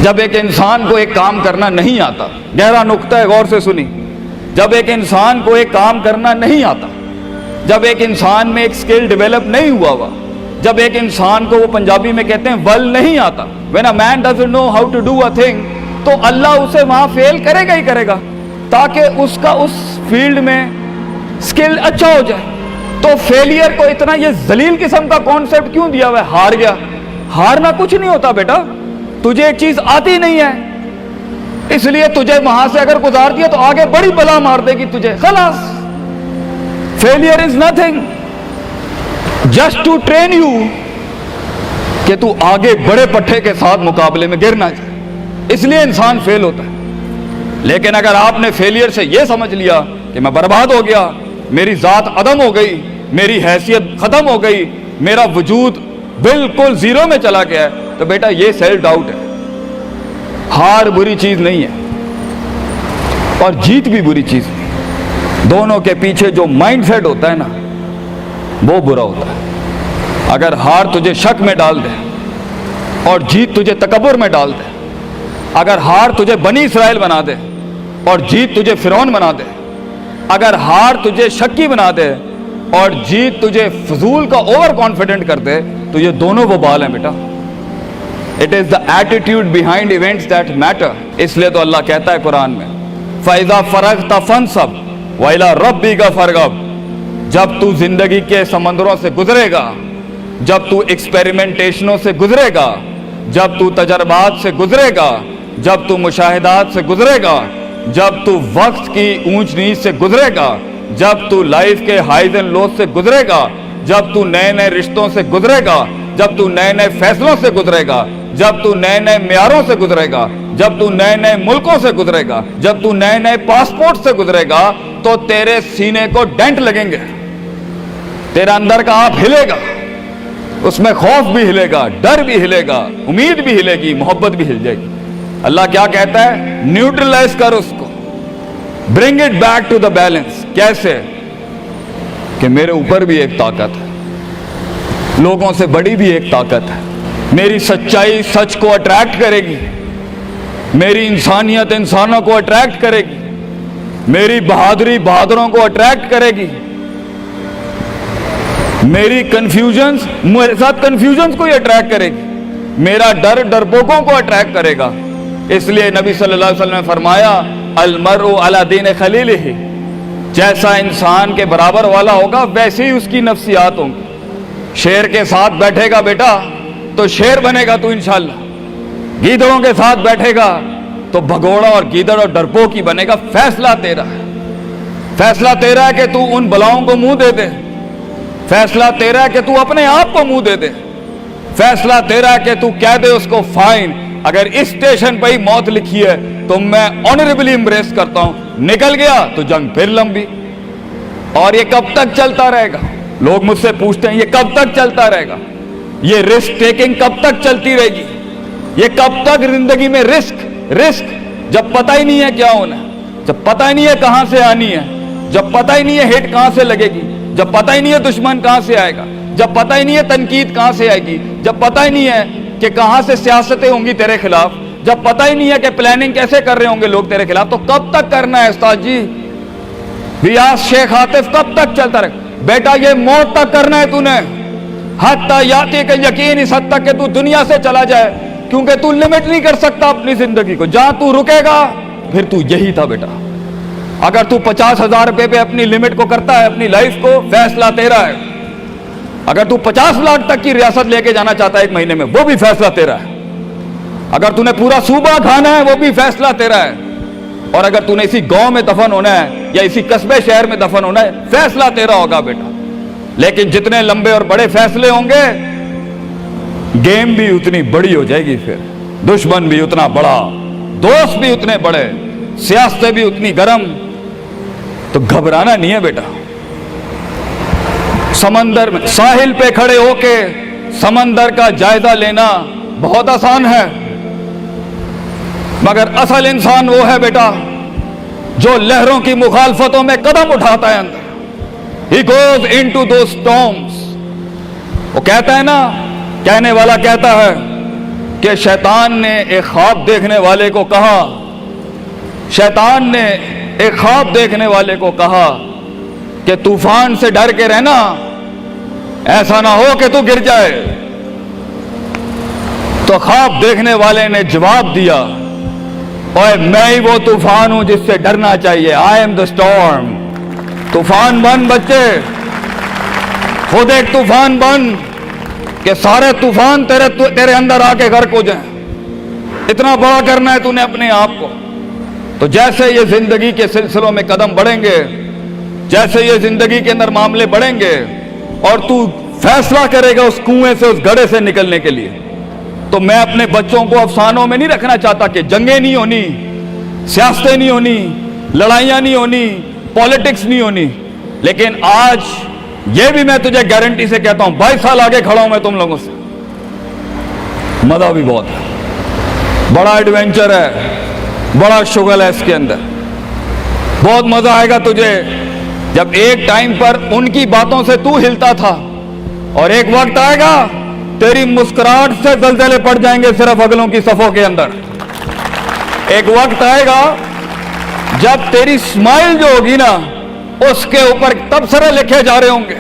जब एक इंसान को एक काम करना नहीं आता, गहरा नुक्ता है, गौर से सुनी। जब एक इंसान को एक काम करना नहीं आता, जब एक इंसान में एक स्किल डेवलप नहीं हुआ, जब एक इंसान को, वो पंजाबी में कहते हैं, वल नहीं आता, when a man doesn't know how to do a thing, तो अल्लाह उसे वहां फेल करेगा ही करेगा, ताकि उसका उस फील्ड में स्किल अच्छा हो जाए। तो फेलियर को इतना ये जलील किस्म का कॉन्सेप्ट क्यों दिया हुआ है? हार गया। हारना कुछ नहीं होता बेटा, तुझे एक चीज आती नहीं है, इसलिए तुझे वहां से अगर गुजार दिया तो आगे बड़ी बला मार देगी तुझे, खलास। Failure is nothing, just to train you कि तू आगे बड़े पट्टे के साथ मुकाबले में गिर ना जाए, इसलिए इंसान फेल होता है। लेकिन अगर आपने फेलियर से यह समझ लिया कि मैं बर्बाद हो गया, मेरी जात अदम हो गई, मेरी हैसियत खत्म हो गई, मेरा वजूद बिल्कुल जीरो में चला गया है, तो बेटा ये सेल्फ डाउट है। हार बुरी चीज नहीं है और जीत भी बुरी चीज नहीं, दोनों के पीछे जो माइंडसेट होता है ना, वो बुरा होता है। अगर हार तुझे शक में डाल दे और जीत तुझे तकब्बुर में डाल दे, अगर हार तुझे बनी इसराइल बना दे और जीत तुझे फिरौन बना दे, अगर हार तुझे शक्की बना दे और जीत तुझे फजूल का ओवर कॉन्फिडेंट कर दे, तो ये दोनों वबाल हैं बेटा। It is the attitude behind events that matter. इसलिए तो अल्लाह कहता है कुरान में, फैजा फरगता फनसब वइला रब्बिका फरगब। जब तू जिंदगी के समंदरों से गुजरेगा, जब तू एक्सपेरिमेंटेशनों से गुजरेगा, जब तू तजर्बात से गुजरेगा, जब तू मुशाहिदात से गुजरेगा, जब तू वक्त की ऊंच नीच से गुजरेगा, जब तू लाइफ के हाइज एंड लोज से गुजरेगा, जब तू नए नए रिश्तों से गुजरेगा, जब तू नए नए फैसलों से गुजरेगा, जब तू नए नए म्यारों से गुजरेगा, जब तू नए नए मुल्कों से गुजरेगा, जब तू नए नए पासपोर्ट से गुजरेगा, तो तेरे सीने को डेंट लगेंगे, तेरा अंदर का आप हिलेगा, उसमें खौफ भी हिलेगा, डर भी हिलेगा, उम्मीद भी हिलेगी, मोहब्बत भी हिल जाएगी। अल्लाह क्या कहता है? न्यूट्रलाइज कर उसको, bring it back to the balance. कैसे? कि मेरे ऊपर भी एक ताकत है, लोगों से बड़ी भी एक ताकत है, मेरी सच्चाई सच को अट्रैक्ट करेगी, मेरी इंसानियत इंसानों को अट्रैक्ट करेगी, मेरी बहादुरी बहादुरों को अट्रैक्ट करेगी, मेरी कंफ्यूजन्स मेरे साथ कंफ्यूजन्स को ही अट्रैक्ट करेगी, मेरा डर डरपोकों को अट्रैक्ट करेगा। इसलिए नबी सल्लल्लाहु अलैहि वसल्लम ने फरमाया, अलमरउ अला दीन खलीलिही, जैसा इंसान के बराबर वाला होगा वैसे ही उसकी नफ्सियात होंगी। शेर के साथ बैठेगा बेटा तो शेर बनेगा तू इंशाल्लाह, गीदड़ों के साथ बैठेगा तो भगोड़ा और गीदड़ और डरपोक ही बनेगा। फैसला तेरा है, फैसला तेरा है कि तू उन बलाओं को मुंह दे दे, फैसला तेरा है कि तू अपने आप को मुंह दे दे, फैसला तेरा है कि तू कह दे उसको फाइन, अगर इस स्टेशन पर ही मौत लिखी है तो मैं ऑनरेबली एम्ब्रेस करता हूं, निकल गया तो जंग फिर लंबी। और ये कब तक चलता रहेगा? लोग मुझसे पूछते हैं ये कब तक चलता रहेगा, ये रिस्क टेकिंग कब तक चलती रहेगी, ये कब तक जिंदगी में रिस्क रिस्क, जब पता ही नहीं है क्या होना है, जब पता ही नहीं है कहां से आनी है, जब पता ही नहीं है हिट कहां से लगेगी, जब पता ही नहीं है दुश्मन कहां से आएगा, जब पता ही नहीं है तनकीद कहां से आएगी, जब पता ही नहीं है कि कहां से सियासतें होंगी तेरे खिलाफ, जब पता ही नहीं है कि प्लानिंग कैसे कर रहे होंगे लोग तेरे खिलाफ, तो कब तक करना है उस्ताद जी? रियाज शेख आतिफ, कब तक चलता रहे बेटा? ये मौत तक करना है तूने, हत्ता याती के यकीन, इस हद तक कि तू दुनिया से चला जाए, क्योंकि तू लिमिट नहीं कर सकता अपनी जिंदगी को। जहां तू रुकेगा फिर तू यही था बेटा। अगर तू 50,000 रुपए पे अपनी लिमिट को करता है, अपनी लाइफ को, फैसला तेरा है। अगर तू 50 लाख तक की रियासत लेके जाना चाहता है एक महीने में, वो भी फैसला तेरा है। अगर तूने पूरा सूबा खाना है, वो भी फैसला तेरा है। और अगर तूने इसी गांव में दफन होना है या इसी कस्बे शहर में दफन होना है, फैसला तेरा होगा बेटा। लेकिन जितने लंबे और बड़े फैसले होंगे, गेम भी उतनी बड़ी हो जाएगी, फिर दुश्मन भी उतना बड़ा, दोस्त भी उतने बड़े, सियासतें भी उतनी गर्म। तो घबराना नहीं है बेटा। समंदर में साहिल पे खड़े होके समंदर का जायजा लेना बहुत आसान है, मगर असल इंसान वो है बेटा जो लहरों की मुखालफतों में कदम उठाता है अंदर। He goes into those storms। वो कहता है ना, कहने वाला कहता है कि शैतान ने एक ख्वाब देखने वाले को कहा, शैतान ने एक ख्वाब देखने वाले को कहा कि तूफान से डर के रहना, ऐसा ना हो कि तू गिर जाए। तो ख्वाब देखने वाले ने जवाब दिया, ओए मैं ही वो तूफान हूं जिससे डरना चाहिए। I am the storm. तूफान बन बच्चे, खुद एक तूफान बन कि सारे तूफान तेरे अंदर आके गर्क हो जाएं। इतना बड़ा करना है तूने अपने आप को। तो जैसे ये जिंदगी के सिलसिलों में कदम बढ़ेंगे, जैसे ये जिंदगी के अंदर मामले बढ़ेंगे और तू फैसला करेगा उस कुएं से, उस गड्ढे से निकलने के लिए, तो मैं अपने बच्चों को अफसानों में नहीं रखना चाहता कि जंगें नहीं होनी, सियासतें नहीं होनी, लड़ाइयां नहीं होनी, पॉलिटिक्स नहीं होनी। लेकिन आज ये भी मैं तुझे गारंटी से कहता हूं, 22 साल आगे खड़ा हूं मैं तुम लोगों से। मजा भी बहुत है, बड़ा एडवेंचर है, बड़ा शुगल है इसके अंदर। बहुत मजा आएगा तुझे जब एक टाइम पर उनकी बातों से तू हिलता था और एक वक्त आएगा तेरी मुस्कुराहट से जलजले पड़ जाएंगे सिर्फ अगलों की सफों के अंदर। एक वक्त आएगा जब तेरी स्माइल जो होगी ना, उसके ऊपर तबसरे लिखे जा रहे होंगे।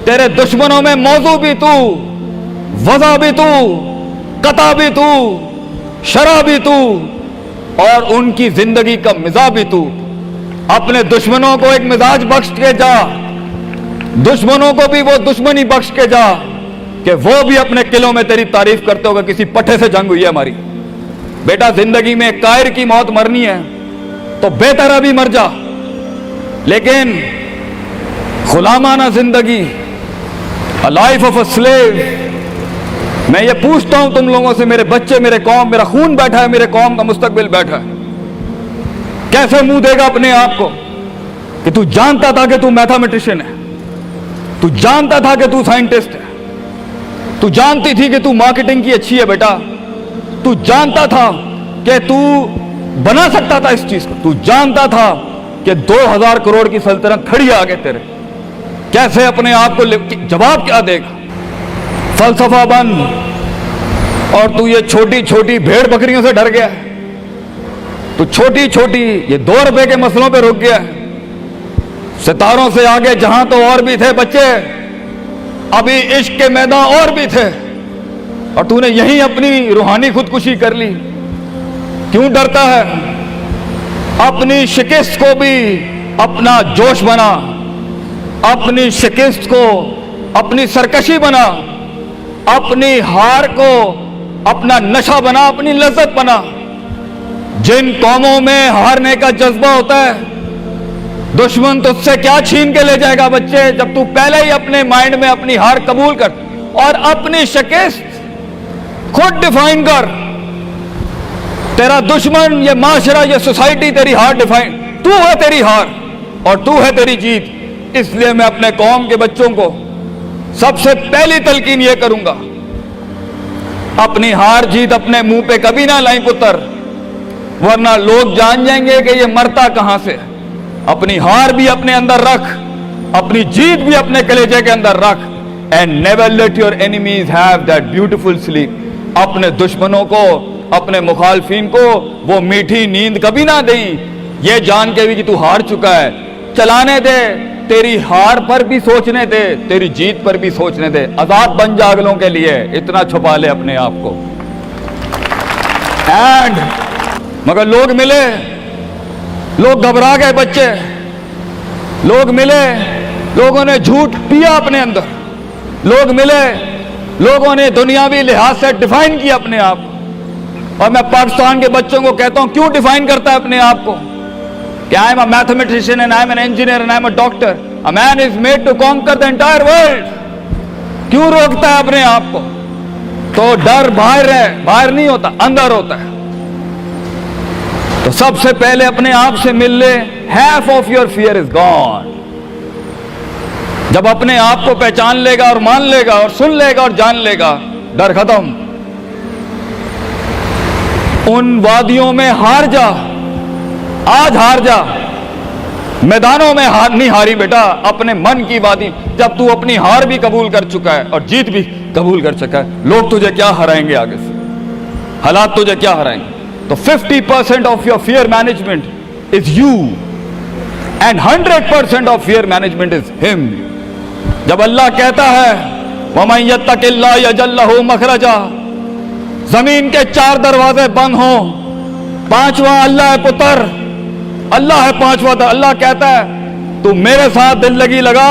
तेरे दुश्मनों में मौजू भी तू, वजह भी तू, कता भी तू, शरा भी तू और उनकी जिंदगी का मिजाज भी तू। अपने दुश्मनों को एक मिजाज बख्श के जा, दुश्मनों को भी वो दुश्मनी बख्श के जा कि वो भी अपने किलों में तेरी तारीफ करते होगा। किसी पट्टे से जंग हुई है हमारी। बेटा जिंदगी में कायर की मौत मरनी है तो बेहतर अभी मर जा, लेकिन गुलामाना जिंदगी, a life of a slave. मैं ये पूछता हूं तुम लोगों से, मेरे बच्चे, मेरे कौम, मेरा खून बैठा है, मेरे कौम का मुस्तकबिल बैठा है, कैसे मुंह देगा अपने आप को कि तू जानता था कि तू मैथमेटिशियन है, तू जानता था कि तू साइंटिस्ट है, तू जानती थी कि तू मार्केटिंग की अच्छी है बेटा, तू जानता था कि तू बना सकता था इस चीज को, तू जानता था कि 2000 करोड़ की सल्तनत खड़ी है आगे तेरे। कैसे अपने आप को जवाब क्या देगा? फलसफा बन और तू ये छोटी छोटी भेड़ बकरियों से डर गया है, तू छोटी छोटी ये 2 रुपए के मसलों पे रुक गया है। सितारों से आगे जहां तो और भी थे बच्चे, अभी इश्क के मैदान और भी थे, और तूने यहीं अपनी रूहानी खुदकुशी कर ली। क्यों डरता है? अपनी शिकस्त को भी अपना जोश बना, अपनी शिकस्त को अपनी सरकशी बना, अपनी हार को अपना नशा बना, अपनी लज्जत बना। जिन कौमों में हारने का जज्बा होता है, दुश्मन तुझसे क्या छीन के ले जाएगा बच्चे, जब तू पहले ही अपने माइंड में अपनी हार कबूल कर और अपनी शिकस्त खुद डिफाइन कर। तेरा दुश्मन, ये माशरा, ये सोसाइटी तेरी हार डिफाइन, तू है तेरी हार और तू है तेरी जीत। इसलिए मैं अपने कौम के बच्चों को सबसे पहली तलकीन ये करूंगा, अपनी हार जीत अपने मुंह पे कभी ना लाई पुत्र, वरना लोग जान जाएंगे कि ये मरता कहां से। अपनी हार भी अपने अंदर रख, अपनी जीत भी अपने कलेजे के अंदर रख। And never let your enemies have that beautiful sleep. अपने दुश्मनों को, अपने मुखालफिन को वो मीठी नींद कभी ना दें, ये जान के भी कि तू हार चुका है। चलाने दे, तेरी हार पर भी सोचने दे, तेरी जीत पर भी सोचने दे। आजाद बन जा अगलों के लिए, इतना छुपा ले अपने आप को। एंड मगर लोग मिले, लोग घबरा गए बच्चे, लोग मिले, लोगों ने झूठ पिया अपने अंदर, लोग मिले, लोगों ने दुनियावी लिहाज से डिफाइन किया अपने आप को। और मैं पाकिस्तान के बच्चों को कहता हूं, क्यों डिफाइन करता है अपने आप को कि I am a mathematician and I am an engineer and I am a doctor. A man is made to conquer the entire world. क्यों रोकता है अपने आप को? तो डर बाहर है, बाहर नहीं होता, अंदर होता है। तो सबसे पहले अपने आप से मिल ले, half of your fear is gone। जब अपने आप को पहचान लेगा और मान लेगा और सुन लेगा और जान लेगा, डर खत्म। उन वादियों में हार जा, आज हार जा, मैदानों में हार नहीं हारी बेटा, अपने मन की वादी। जब तू अपनी हार भी कबूल कर चुका है और जीत भी कबूल कर चुका है, लोग तुझे क्या हराएंगे आगे से? हालात तुझे क्या हराएंगे? तो 50% of your fear management is you and 100% of fear management is him. जब अल्लाह कहता है वमन यत्तकिल्लाह यजअल लहू मखरजा, जमीन के 4 दरवाजे बंद हो, 5वां अल्लाह है पुत्र, अल्लाह है 5वां। अल्लाह कहता है तू मेरे साथ दिल लगी लगा,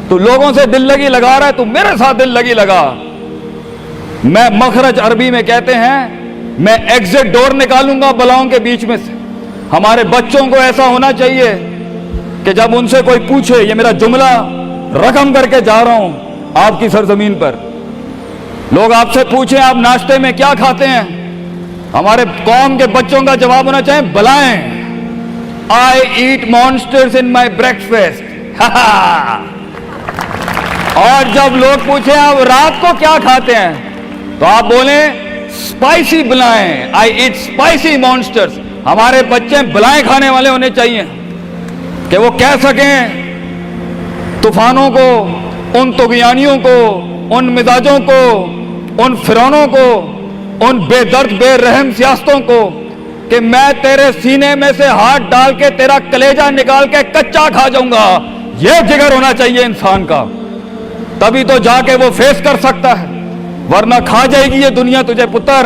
तू लोगों से दिल लगी लगा रहा है, तू मेरे साथ दिल लगी लगा। मैं मखरज अरबी में कहते हैं मैं एग्जिट डोर निकालूंगा बलाओं के बीच में से। हमारे बच्चों को ऐसा होना चाहिए कि जब उनसे कोई पूछे, ये मेरा जुमला रकम करके जा रहा हूं आपकी सरजमीन पर, लोग आपसे पूछें आप नाश्ते में क्या खाते हैं, हमारे कौम के बच्चों का जवाब होना चाहिए बलाएं, आई ईट मॉन्स्टर्स इन माई ब्रेकफास्ट। और जब लोग पूछे आप रात को क्या खाते हैं, तो आप बोले स्पाइसी बलाएं, आई ईट स्पाइसी मॉन्स्टर्स। हमारे बच्चे बलाएं खाने वाले होने चाहिए कि वो कह सकें तूफानों को, उन तुगयानियों को, उन मिजाजों को, उन फिरौनों को, उन बेदर्द बेरहम सियासतों को कि मैं तेरे सीने में से हाथ डाल के तेरा कलेजा निकाल के कच्चा खा जाऊंगा। यह जिगर होना चाहिए इंसान का, तभी तो जाके वो फेस कर सकता है, वरना खा जाएगी ये दुनिया तुझे पुत्र।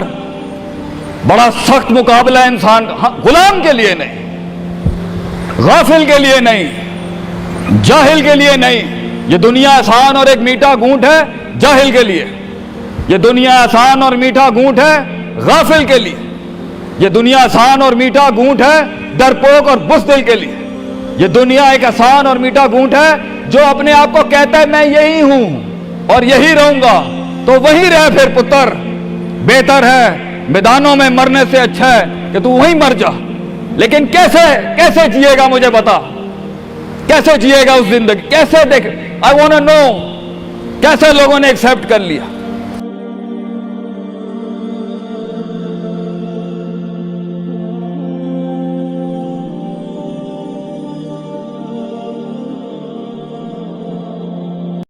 बड़ा सख्त मुकाबला है इंसान का, गुलाम के लिए नहीं, गाफिल के लिए नहीं, जाहिल के लिए नहीं। ये दुनिया आसान और एक मीठा घूंट है जाहिल के लिए, ये दुनिया आसान और मीठा घूंट है गाफिल के लिए, ये दुनिया आसान और मीठा घूंट है डरपोक और बुज़दिल के लिए। ये दुनिया एक आसान और मीठा घूंट है जो अपने आप को कहता है मैं यही हूं और यही रहूंगा, तो वही रह फिर पुत्र। बेहतर है मैदानों में मरने से अच्छा है कि तू वहीं मर जा। लेकिन कैसे कैसे जिएगा मुझे बता, कैसे जिएगा उस जिंदगी, कैसे देख, आई वांट टू नो कैसे लोगों ने एक्सेप्ट कर लिया।